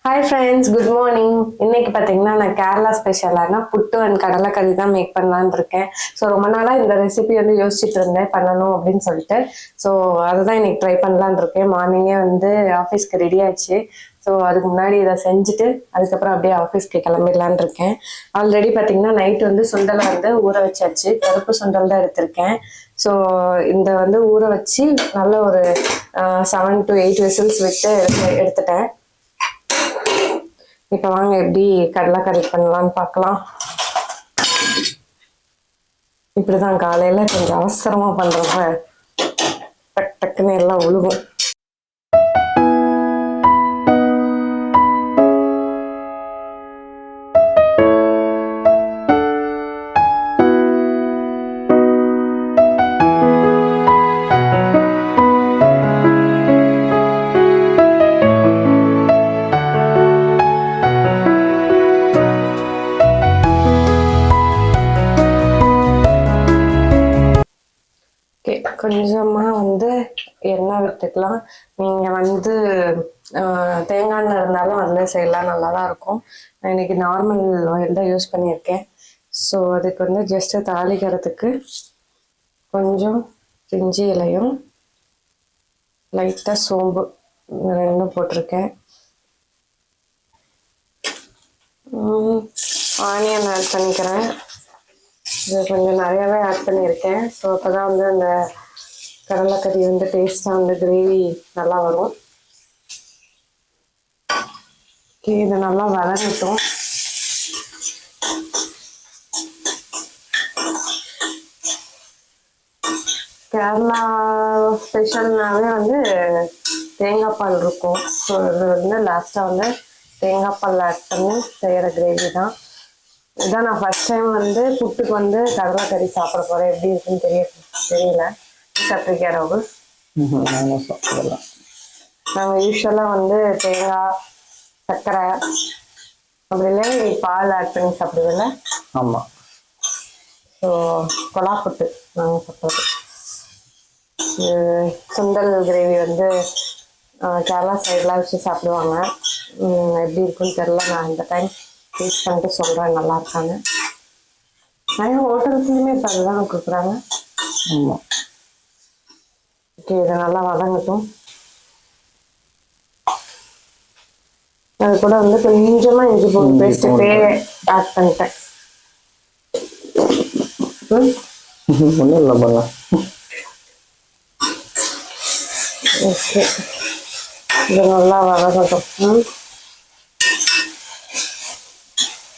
Hi friends, good morning. இன்னைக்கு பார்த்தீங்கன்னா நான் கேரளா ஸ்பெஷலான புட்டு அண்ட் கடலைக்கறி தான் மேக் பண்ணலான்னு இருக்கேன். ஸோ ரொம்ப நாளாக இந்த ரெசிபி வந்து யோசிச்சுட்டு இருந்தேன் பண்ணணும் அப்படின்னு சொல்லிட்டு. ஸோ அதுதான் இன்னைக்கு ட்ரை பண்ணலான்னு இருக்கேன். மார்னிங்கே வந்து ஆஃபீஸ்க்கு ரெடி ஆச்சு. ஸோ அதுக்கு முன்னாடி இதை செஞ்சுட்டு அதுக்கப்புறம் அப்படியே ஆஃபீஸ்க்கு கிளம்பிடலான் இருக்கேன். ஆல்ரெடி பார்த்தீங்கன்னா நைட் வந்து சுண்டலை வந்து ஊற வச்சாச்சு. கருப்பு சுண்டல் தான் எடுத்திருக்கேன். ஸோ இந்த வந்து ஊற வச்சு நல்ல ஒரு 7 to 8 விசில்ஸ் விட்டு எடுத்துட்டேன். இப்போ வாங்க எப்படி கடலைக்கறி பண்ணலான்னு பார்க்கலாம். இப்படிதான் காலையில கொஞ்சம் அவசரமா பண்றப்ப டக் டக்குன்னு எல்லாம் உழுகும். கொஞ்சமாக வந்து எண்ணெய் விட்டுக்கலாம். நீங்கள் வந்து தேங்காய் எண்ணெய் இருந்தாலும் அதில் செய்யலாம், நல்லா தான் இருக்கும். நான் இன்னைக்கு நார்மல் ஆயில் தான் யூஸ் பண்ணியிருக்கேன். ஸோ அதுக்கு வந்து ஜஸ்ட்டு தாளிக்கிறதுக்கு கொஞ்சம் இஞ்சி இலையும் லைட்டாக சோம்பு ரெண்டும் போட்டிருக்கேன். ஆனியன் ஆட் பண்ணிக்கிறேன். இது கொஞ்சம் நிறையாவே ஆட் பண்ணியிருக்கேன். ஸோ அப்போ தான் வந்து அந்த கடலைக்கறி வந்து டேஸ்ட்டாக வந்து கிரேவி நல்லா வரும். ஓகே, இது நல்லா வதங்கட்டும். கேரளா ஸ்பெஷல்னாவே வந்து தேங்காய் பால் இருக்கும். ஸோ இது வந்து லாஸ்ட்டாக வந்து தேங்காய் பால் ஆட் பண்ணி செய்கிற கிரேவி தான். இதான் நான் ஃபர்ஸ்ட் டைம் வந்து புட்டுக்கு வந்து கடலைக்கறி சாப்பிட போகிறேன். எப்படி இருக்குன்னு தெரியல. சாப்பிட்ருக்கேன் ராகுல்? நாங்கள் யூஸ்வலாக வந்து தேங்காய், சர்க்கரை அப்படி இல்லை பால் ஆட் பண்ணி சாப்பிடுவில்ல? ஆமாம். ஸோ கொலா புட்டு நாங்கள் சாப்பிட்றது. சுண்டல் கிரேவி வந்து கேரளா சைட்லாம் வச்சு சாப்பிடுவாங்க. எப்படி இருக்குன்னு தெரில. நான் இந்த டைம் டேஸ்ட் பண்ணிட்டு சொல்கிறேன் நல்லா இருக்காங்க. நிறைய ஹோட்டல்ஸ்லையுமே இப்போ அதுதான் கொடுக்குறாங்க. ஆமாம். ஓகே, இதை நல்லா வதங்கட்டும். அது கூட வந்து கொஞ்சமாக இஞ்சி பூண்டு பேஸ்ட்டு ஆட் பண்ணிட்டேன். ஒன்றும் இல்லை பண்ணலாம். ஓகே, இது நல்லா வதங்கட்டும்.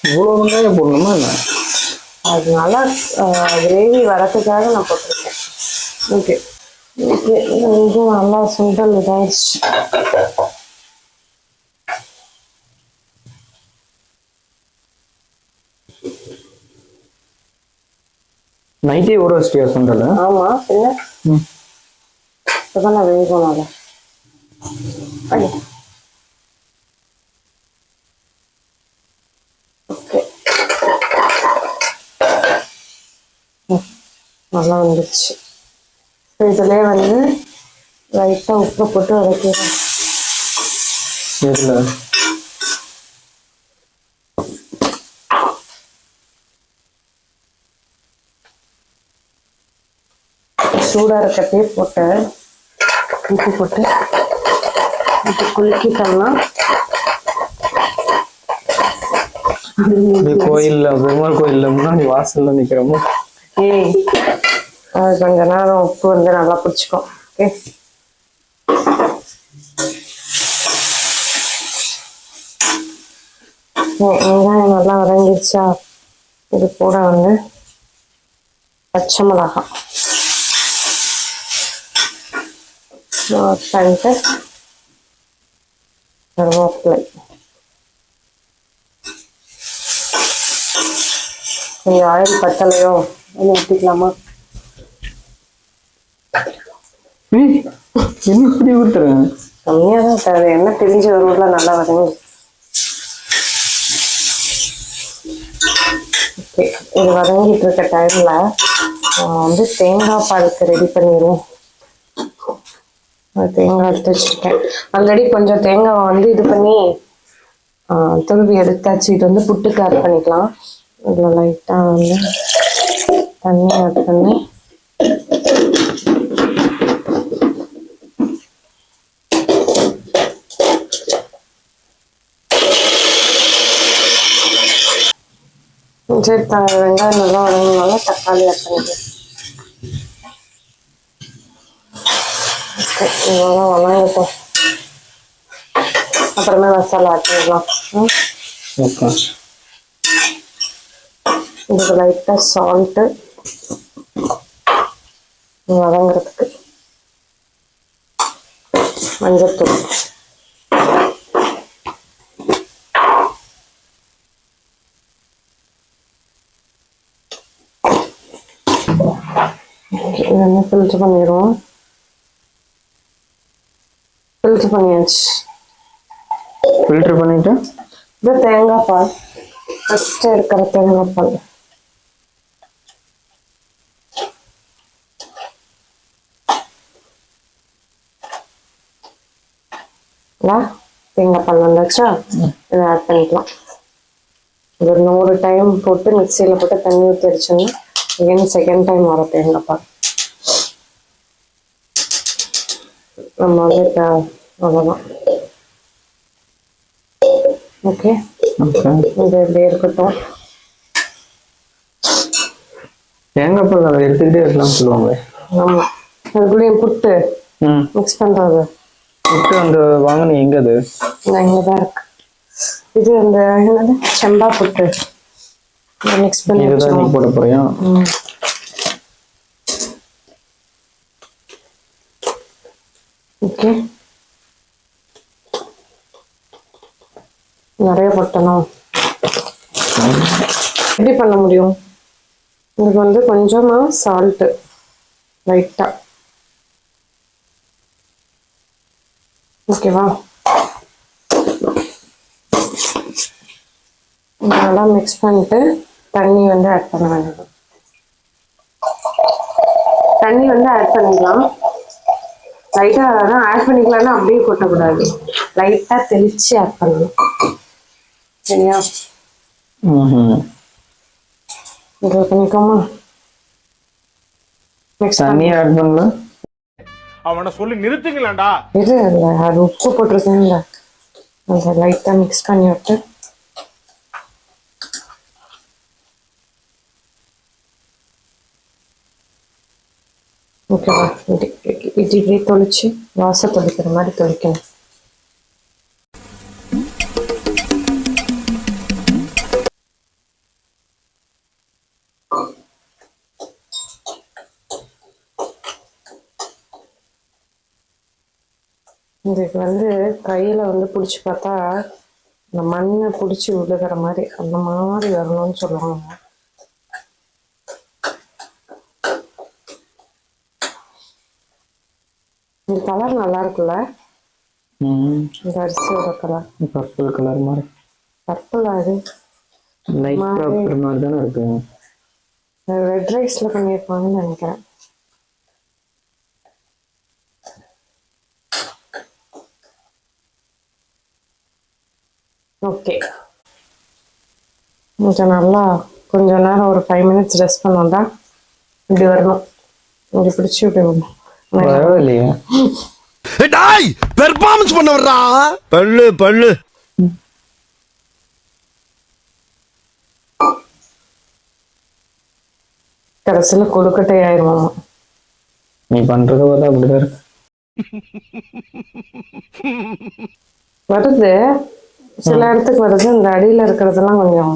இவ்வளோ வெங்காயம் போடணுமா என்ன? அதனால கிரேவி வரதுக்காக நான் போட்டிருக்கேன். ஓகே ஓகே, இது நல்லா சுண்டல் இதாகிடுச்சு. நைட்டே ஊற வச்சிட்டியா சுண்டல்? ஆமாம், இல்லை இப்போதான் நான் வேகணும் அதை. ஓகே, நல்லா வந்துடுச்சு. இதுலேயே வந்து லைட்டாக உப்பு போட்டு வதக்கிறேன். இதில் சூடாக இருக்கப்பே போட்டு உப்பு போட்டு இப்போ குலுக்கிட்டோம்னா கோயில்ல பெருமாள் கோயில்ல முன்னாடி வாசல்ல நிக்கிறோமோ. அது கொஞ்ச நேரம் உப்பு வந்து நல்லா பிடிச்சிக்கும். ஓகே, வெங்காயம் நல்லா வதங்கிடுச்சா? இது கூட வந்து பச்சை மிளகாய் பண்ணிட்டு கருவேப்பிலை கொஞ்சம் ஆயில் பத்தலையோ அதை ஊற்றிக்கலாமா? என்ன இப்படி ஊத்துறேன்? கம்மியாக தான் தேவை. என்ன தெரிஞ்ச வரும்ல நல்லா வதங்கி. ஓகே, இது வதங்கிட்டு இருக்க டைமில் வந்து தேங்காய் பாலுக்கு ரெடி பண்ணிடுவோம். தேங்காய் எடுத்து வச்சிருக்கேன். ஆல்ரெடி கொஞ்சம் தேங்காவை வந்து இது பண்ணி துருவி எடுத்தாச்சு. இது வந்து புட்டுக்கு ஆட் பண்ணிக்கலாம். இதில் லைட்டாக வந்து தண்ணி ஆட் பண்ணி சரி வெங்காயம் நல்லா வதங்கினால தக்காளி ஆட் பண்ணிக்கலாம். நல்லா வதங்கட்டும், அப்புறமே மசாலா ஆட் பண்ணிக்கலாம். ஓகே. இதுக்கு லைட்டாக சால்ட்டு வதங்குறதுக்கு, மஞ்சத்தூள், இதெல்லாம் ஃபில்டர் பண்ணிடுவோம். ஃபில்டர் பண்ணியாச்சு. ஃபில்டர் பண்ணிட்டு இது தேங்காய் பால், ஃபஸ்ட்டு இருக்கிற தேங்காய் பால். தேங்காய் பால் வந்தாச்சா, இதை ஆட் பண்ணிக்கலாம். ஒரு 100 டைம் போட்டு மிக்சியில் போட்டு தண்ணி ஊற்றி அடிச்சோன்னா again செகண்ட் டைம் வரும் தேங்காய் பால். நம்ம வந்து அவ்வளோதான். ஓகே, இது இப்படி இருக்கட்டும். தேங்காய் பால் அதை எடுத்துக்கிட்டே இருக்கலாம் சொல்லுவாங்க. ஆமாம், அதுக்குள்ளேயும் புட்டு மிக்ஸ் பண்ணுறது. புட்டு அந்த வாங்கினீங்க எங்கே? அது இங்கே தான் இருக்கு. இது அந்த என்னது செம்பா புட்டு மிக்ஸ் பண்ணி இதுதான் நீ போட போறியா? ஓகே, நிறைய போட்டணும். எப்படி பண்ண முடியும்? இதுக்கு வந்து கொஞ்சமா சால்ட்டு லைட்டா. ஓகேவா? நல்லா மிக்ஸ் பண்ணிட்டு தண்ணி வந்து ஆட் பண்ண வேண்டியது. தண்ணி வந்து ஆட் பண்ணிக்கலாம். லைட்டா அதான் ஆட் பண்ணிக்கலாம்னா அப்படியே கொட்டக்கூடாது, லைட்டா தெளிச்சு ஆட் பண்ணணும். சரியா? இது பண்ணிக்கோமா. தண்ணி ஆட் பண்ணல, அவனை சொல்லி நிறுத்துங்களேன்டா. இது இல்லை, அது உப்பு போட்டிருக்கேன்ல, அதை லைட்டா மிக்ஸ் பண்ணி விட்டு ஓகேவா? இது இப்படியே தொளிச்சு வாசம் தொளிக்கிற மாதிரி தொளிக்கணும். இதுக்கு வந்து கையில வந்து பிடிச்சி பார்த்தா இந்த மண்ணை பிடிச்சி விழுகிற மாதிரி அந்த மாதிரி வரணும்னு சொல்லுவாங்க. இந்த கலர் நல்லா இருக்குல்ல, இந்த அரிசியோட கலர் பர்பிள் கலர் மாதிரி. பர்பிள் அது லைட் பர்பிள் மாதிரி தானே இருக்கு. ரெட் ரைஸ்ல பண்ணியிருப்பாங்கன்னு நினைக்கிறேன். ஓகே, கொஞ்சம் நல்லா கொஞ்ச நேரம் ஒரு 5 மினிட்ஸ் ரெஸ்ட் பண்ணோம்டா இப்படி வரணும். இப்படி பிடிச்சி இப்படி வரணும். இல்லையா? டாய் பெர்ஃபார்மன்ஸ் பண்ண வர்றா. பல்லு பல்லு கடைசியில் கொழுக்கட்டை ஆயிடுவாங்க. நீ பண்றது பார்த்தா அப்படிதான் இருக்கு. வருது, சில இடத்துக்கு வருது. இந்த அடியில் இருக்கிறதெல்லாம் கொஞ்சம்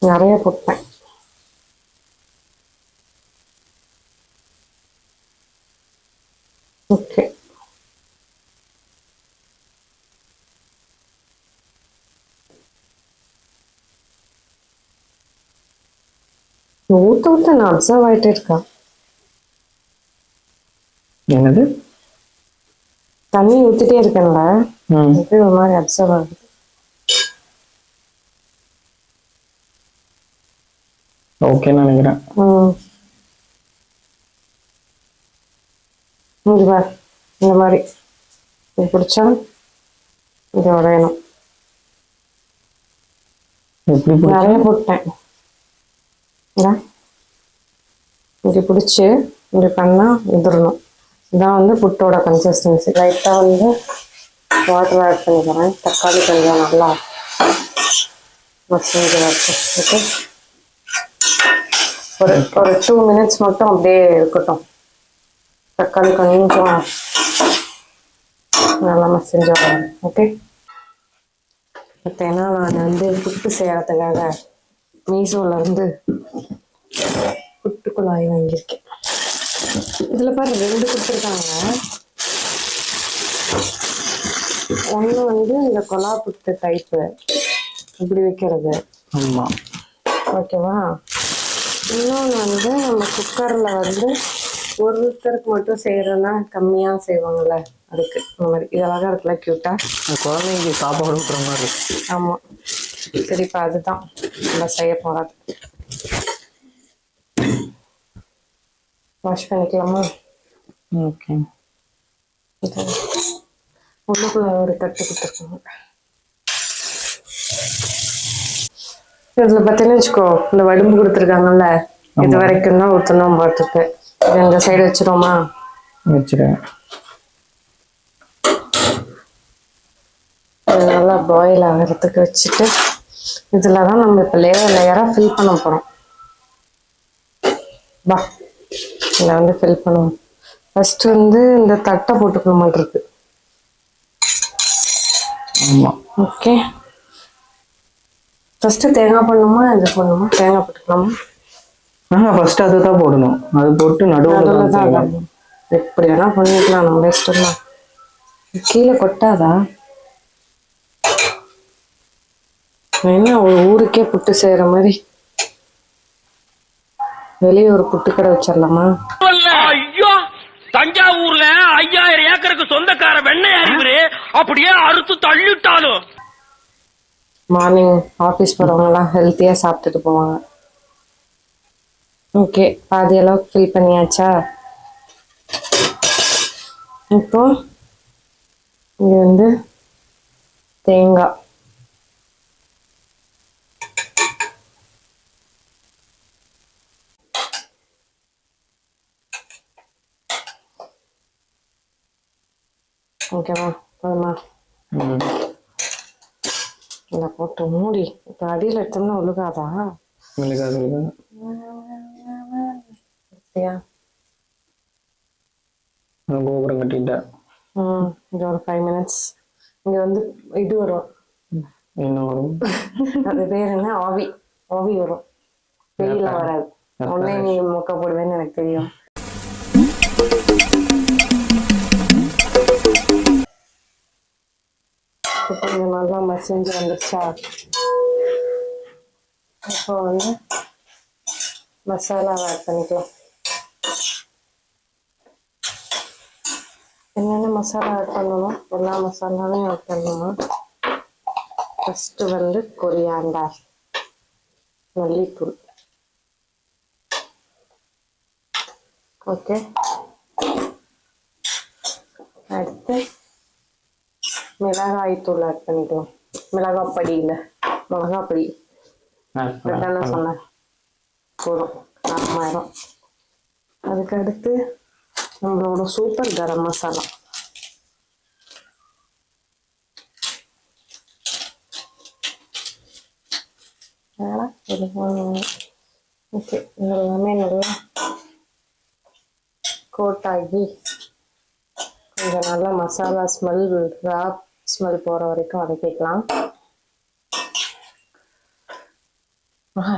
நிறைய போட்டேன். ஓகே, ஊத்த ஊத்த நான் அப்சர்வ் ஆயிட்டே இருக்கேன். என்னது? தண்ணி ஊத்திட்டே இருக்கேன்ல, எப்படி ஒரு மாதிரி அப்சர்வ் ஆகுது. ஓகேன்னு நினைக்கிறேன். இந்த மாதிரி இது பிடிச்சா இது உடையணும். எப்படி பிடிச்சா? நிறைய போட்டேன். இந்தா. இப்படி பிடிச்சி இப்படி பண்ணால் உதிரணும். இதான் வந்து புட்டோட கன்சிஸ்டன்சி. லைட்டாக வந்து வாட்டர் ஆட் பண்ணிக்கிறேன். தக்காளி கொஞ்சம் நல்லா மசிஞ்சு வச்சு ஓகே. ஒரு 2 மினிட்ஸ் மட்டும் அப்படியே இருக்கட்டும். தக்காளி கொஞ்சம் நல்லா மசிஞ்சு வரும். ஓகே. பார்த்தீங்கன்னா நான் வந்து புட்டு செய்யறதுக்காக மீஷோல இருந்து புட்டு குழாய் வாங்கியிருக்கேன். இதில் பாரு 2 கொடுத்துருக்காங்க. ஒன்று வந்து இந்த கொலா புட்டு டைப்பு இப்படி வைக்கிறது. ஆமாம். ஓகேவா. இன்னொன்று வந்து நம்ம குக்கரில் வந்து ஒருத்தருக்கு மட்டும் செய்கிறோன்னா கம்மியாக செய்வாங்கள்ல, அதுக்கு இந்த மாதிரி. இது அழகாக இருக்குல்ல, க்யூட்டாக. குழந்தைங்க சாப்பாடு விட்டுற மாதிரி இருக்கு. ஆமாம். சரி, இப்போ அதுதான் நம்ம செய்ய போகிறது. வாஷ் பண்ணிக்கலாமா? ஓகே. உள்ளுக்குள்ள ஒரு தட்டு கொடுத்துருக்காங்க. இதில் பார்த்தீங்கன்னு வச்சுக்கோ, இந்த வடும்பு கொடுத்துருக்காங்கல்ல, இது வரைக்கும் தான் ஊற்றணும் போட்டுருக்கு. இது இந்த சைடு வச்சிருவோமா? வச்சுருவேன். இது நல்லா பாயில் ஆகிறதுக்கு வச்சுட்டு இதில் தான் நம்ம இப்போ லேயராக ஃபில் பண்ண போகிறோம். பா, இதில் வந்து ஃபில் பண்ணுவோம். ஃபஸ்ட்டு வந்து இந்த தட்டை போட்டுக்க மாட்டிருக்கு. ஆமாம். ஓகே. ஃபஸ்ட்டு தேங்காய் பண்ணணுமா இது பண்ணணுமா? தேங்காய் போட்டுக்கலாமா? ஃபர்ஸ்ட் அதை தான் போடணும். அது போட்டு நடுவில் தான் எப்படி வேணா பண்ணிக்கலாம், நம்ம இஷ்டம் தான். கீழே கொட்டாதா? என்ன ஒரு ஊருக்கே புட்டு செய்யற மாதிரி வெளியே ஒரு புட்டு கடை வச்சிடலாமா? ஐயோ, தஞ்சாவூர்ல 5000 ஏக்கருக்கு சொந்தக்கார வெண்ணெய் அறிவுரு அப்படியே அறுத்து தள்ளிட்டாலும். மார்னிங் ஆஃபீஸ் போகிறவங்கலாம் ஹெல்த்தியாக சாப்பிட்டுட்டு போவாங்க. ஓகே, பாதி அளவுக்கு ஃபில் பண்ணியாச்சா? இப்போ இங்கே வந்து தேங்காய் ஓகேவா? போதுமா? இதை போட்டு மூடி. இப்போ அடியில் எடுத்தோம்னா ஒழுகாதா? சரியா? கோபுரம் கட்டிட்டேன். இது ஒரு 5 மினிட்ஸ். இங்கே வந்து இது வரும். என்ன வரும்? அது பேர் என்ன? ஆவி. ஆவி வரும். வெயில வராது. உடனே நீ மொக்க போடுவேன்னு எனக்கு தெரியும். கொஞ்சம் நல்லா மசிஞ்சு வந்துருச்சா? இப்போ வந்து மசாலாவை ஆட் பண்ணிக்கலாம். என்னென்ன மசாலா ஆட் பண்ணணும்? எல்லா மசாலாவையும் ஆட் பண்ணணுமா? ஃபஸ்ட்டு வந்து கொரியாண்டர், மல்லித்தூள். ஓகே. அடுத்து மிளகாய் தூள் ஆட் பண்ணிக்கலாம். மிளகாய் பொடி இல்லை, மிளகாய் பொடி. கரெக்டாக சொன்னேன். போதும், ஆமாயிரம். அதுக்கு அடுத்து நம்மளோட சூப்பர் கரம் மசாலா. ஓகே, இது எல்லாமே நல்லா கோட் ஆகி கொஞ்சம் நல்லா மசாலா ஸ்மெல், ரா ஸ்மெல் போகிற வரைக்கும் வதக்கிக்கலாம்.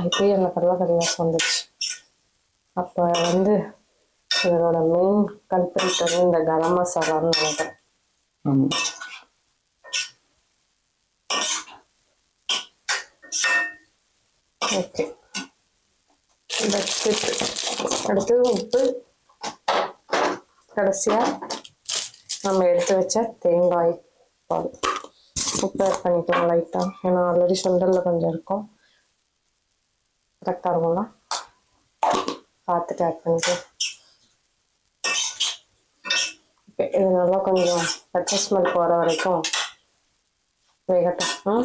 இப்போயே அந்த கடலைக்கறி வந்துச்சு. அப்போ வந்து இதோட மெயின் கல்பிரிட் வந்து இந்த கரம் மசாலான்னு நினைக்கிறேன். ஓகே, அடுத்து உப்பு, கடைசியாக நம்ம எடுத்து வச்ச தேங்காய் பால். உப்பு ஆட் பண்ணிக்கலாம் லைட்டாக, ஏன்னா ஆல்ரெடி சுண்டலில் கொஞ்சம் இருக்கும். கரெக்டாக இருக்கும்ல, பார்த்துட்டு ஆட் பண்ணிக்கலாம். ஓகே, இது நல்லா கொஞ்சம் பச்சை ஸ்மெல் போகிற வரைக்கும் வேகட்டும்.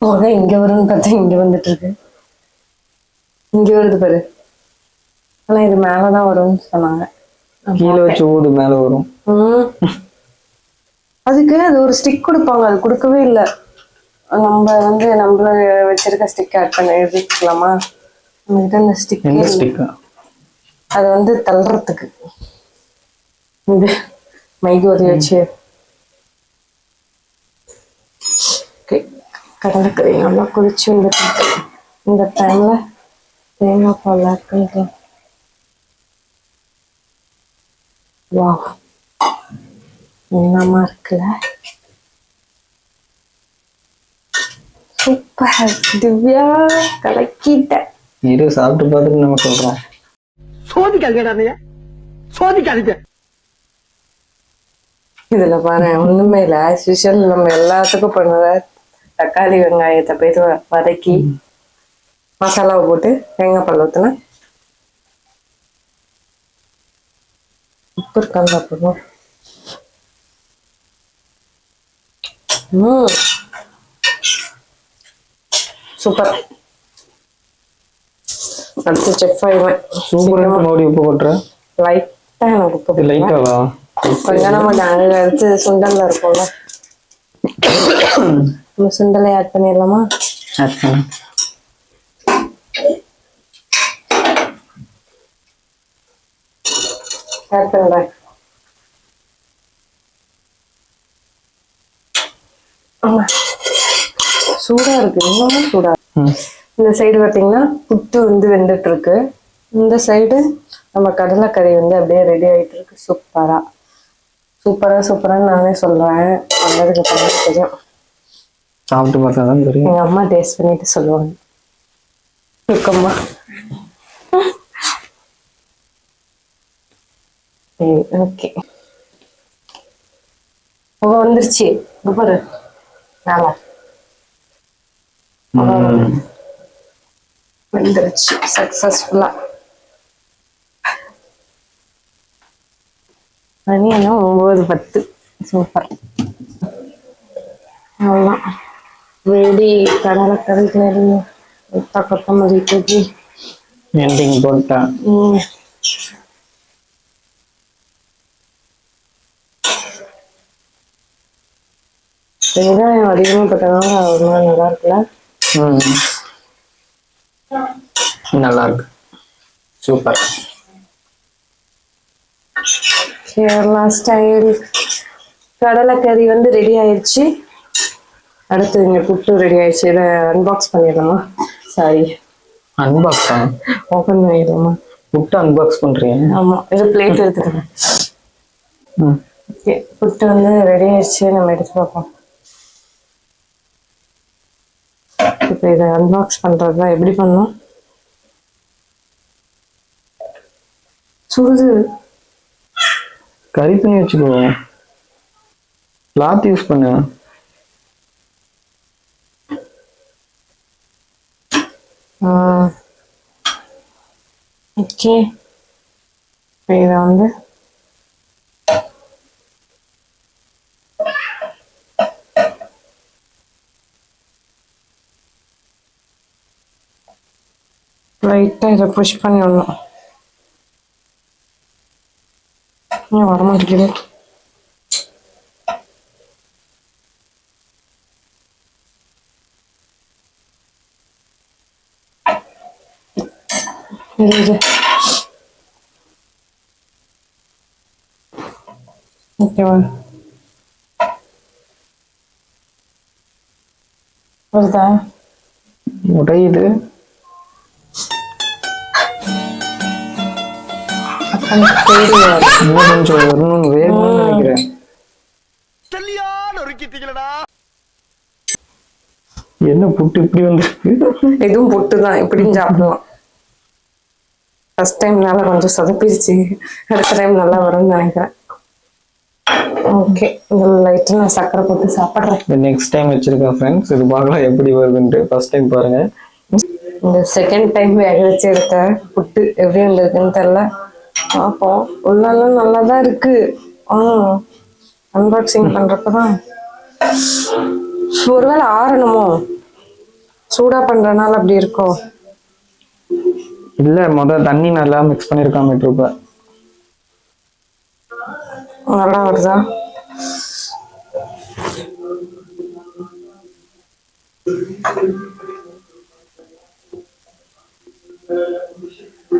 போக இங்க வரும்னு பார்த்தா இங்க வந்துட்டு இருக்கு. இங்க வருது பாரு. ஆனா இது மேலதான் வரும்னு சொன்னாங்க. கீழே வச்சு ஊது மேல வரும். அதுக்கு அது ஒரு ஸ்டிக் கொடுப்பாங்க, அது கொடுக்கவே இல்லை. நம்ம நம்மள வச்சிருக்க ஸ்டிக் ஆட் பண்ண எடுத்துக்கலாமா? நம்மகிட்ட அந்த ஸ்டிக். எந்த ஸ்டிக்கா? அது தள்ளுறதுக்கு இது மைகோதி வச்சு. கடலைக்கறி நல்லா கொதிச்சு வந்துட்டு இந்த டைம்ல தேங்காய் பால் ஆட் பண்ணிக்கலாம். வா, என்னமா இருக்குல்ல, சூப்பர். திவ்யா கலக்கிட்ட. இரு சாப்பிட்டு பார்த்துட்டு நம்ம சொல்றோம். சோதிக்காதீங்க. இதுல பாரு, ஒண்ணுமே இல்ல. ஆஸ்யூஷுவல் நம்ம எல்லாத்துக்கும் பண்ணுற தக்காளி வெங்காயத்தை போயிட்டு வதக்கி மசாலாவை போட்டு தேங்காய் பால் ஊற்றினா உப்பு இருக்கான்னு சாப்பிடுவோம். சூப்பர். அடுத்து செக் ஆயிடுவேன். சூப்பரா மறுபடியும் உப்பு போட்டுற. லைட்டா எனக்கு உப்பு லைட்டாவா? கொஞ்சம் நம்ம அடுத்து சுண்டல்ல இருக்கும்ல, நம்ம சுண்டலை ஆட் பண்ணிடலாமா? ஆட் பண்ணு. ஆட் பண்றேன். சூடா இருக்கு, இன்னமும் சூடா. இந்த சைடு பார்த்தீங்கன்னா புட்டு வெந்துட்டு இருக்கு. இந்த சைடு நம்ம கடலைக்கறி அப்படியே ரெடி ஆயிட்டு இருக்கு. சூப்பரா சூப்பரா சூப்பரான்னு நானே சொல்றேன். வந்ததுக்கு அப்புறம் தெரியும், சாப்பிட்டு பார்த்தா தான் தெரியும். எங்க அம்மா டேஸ்ட் பண்ணிட்டு சொல்லுவாங்க. இருக்கம்மா. ஓகே, வந்துருச்சு. பாரு நல்லா வந்துருச்சு சக்சஸ்ஃபுல்லா. மணி என்ன 9:10. சூப்பர். அவ்வளோதான் ரெடி. கடலைக்கறி ரெடி. கொத்தமல்லி தூக்கி எண்டிங் போட்டேன். வெங்காயம் அதிகமாக போட்டனால ஒரு மாதிரி நல்லா இருக்குல்ல. நல்லா இருக்கு. சூப்பர். கேரளா ஸ்டைல் கடலைக்கறி ரெடி ஆயிடுச்சு. அடுத்து இங்க புட்டு ரெடி ஆயிடுச்சு. இதை அன்பாக்ஸ் பண்ணிடலாமா? சாரி, அன்பாக்ஸா? ஓபன் பண்ணிடலாமா? புட்டு அன்பாக்ஸ் பண்றீங்க? ஆமா, இது பிளேட் எடுத்துக்கிறேன். ஓகே, புட்டு ரெடி ஆயிடுச்சு. நம்ம எடுத்து பார்ப்போம். இப்போ இதை அன்பாக்ஸ் பண்றதுதான். எப்படி பண்ணணும்? சுடுது. கறி பண்ணி வச்சுக்கோ. கிளாத் யூஸ் பண்ணு. ஓகே, இதை லைட்டா இதை புஷ் பண்ணி விடணும். ஏன் வரமாட்டேங்குது? இது ஓகேவா? வருதா? உடையுது. கொஞ்சம் வரணும்னு வேகணும்னு நினைக்கிறேன். என்ன புட்டு இப்படி வந்துருக்கு? இதுவும் புட்டு தான், இப்படின்னு சாப்பிடலாம். ஃபர்ஸ்ட் டைம்னால கொஞ்சம் சொதப்பிடுச்சு. அடுத்த டைம் நல்லா வரும்னு நினைக்கிறேன். ஓகே, இதில் லைட்டாக நான் சக்கரை போட்டு சாப்பிட்றேன். நெக்ஸ்ட் டைம் வச்சிருக்கேன் ஃப்ரெண்ட்ஸ். இது பார்க்கலாம் எப்படி வருதுன்ட்டு. ஃபர்ஸ்ட் டைம் பாருங்க. இந்த செகண்ட் டைம் வேக வச்சு எடுத்த புட்டு எப்படி வந்திருக்குன்னு தெரியல. பார்ப்போம். உள்ளெல்லாம் நல்லா தான் இருக்கு. அன்பாக்சிங் பண்றப்பதான் ஒருவேளை ஆறணுமோ? சூடா பண்றதுனால அப்படி இருக்கும். இல்ல தண்ணி நல்லா மிக்ஸ் பண்ணிருக்காம இருப்ப. நல்லா வருதா?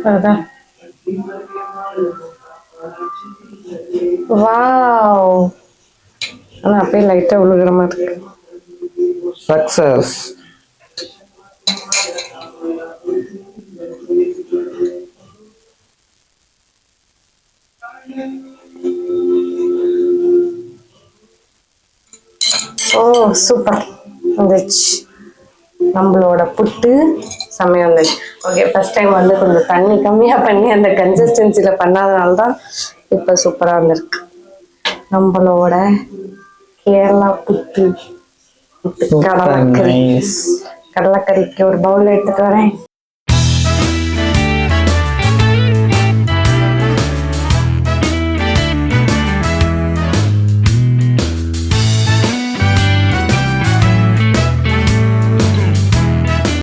வருதா? வாவ், ஆனா அப்படியே லைட்டா விழுகிற மாதிரி இருக்கு. சக்சஸ். ஓ சூப்பர் வந்துச்சு. நம்மளோட புட்டு செம்மையா வந்துச்சு. ஓகே, ஃபர்ஸ்ட் டைம் வந்து கொஞ்சம் தண்ணி கம்மியா பண்ணி அந்த கன்சிஸ்டன்சில பண்ணாதனால தான் இப்போ சூப்பரா வந்திருக்கு. நம்மளோட கேரளா புட்டு. கடலைக்கறி, கடலைக்கறிக்கு ஒரு பவுல் எடுத்துட்டு வரேன்.